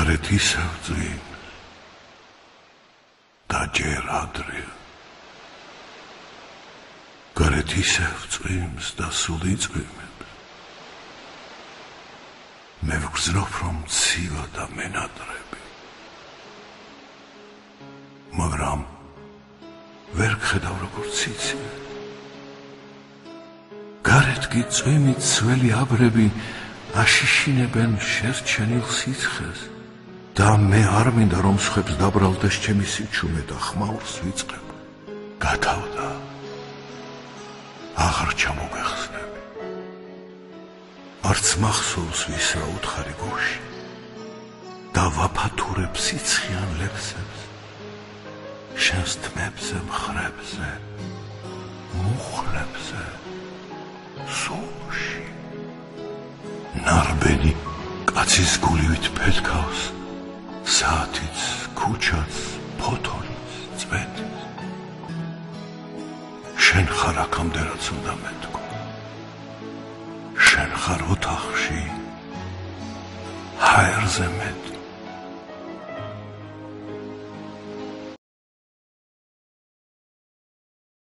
გარეთ ისევ წვიმს და ჯერ ადრეა. გარეთ ისევ წვიმს და სულ იწვიმებს. მე ვგრძნობ, რომ ცივა და მენატრები. მაგრამ ვერ გხედავ როგორ ციცი. გარეთ კი წვიმით ძველი აბრები აშიშინებენ შერჩენილ სიცხეს და მე არ მინდა რომ სხვებს დაბრალდეს ჩემი სიჩუმე და ხმაურს ვიწყებ. გათავდა აღარ ჩამოგეხსნები. არც მახსოვს ვისა უთხარი გუში და ვაფათურებ სიცხიან ლექსებს შენს თმებზე, მხრებზე, მუხლებზე, სულში. ნარბენი კაცის გულივით ფეთქავს, საათიც, ქუჩაც, ფოთოლიც, წვეთიც. შენ ხარ აქამდე რაც უნდა მეთქო. შენ ხარ ოთახში, ჰაერზე მეტ.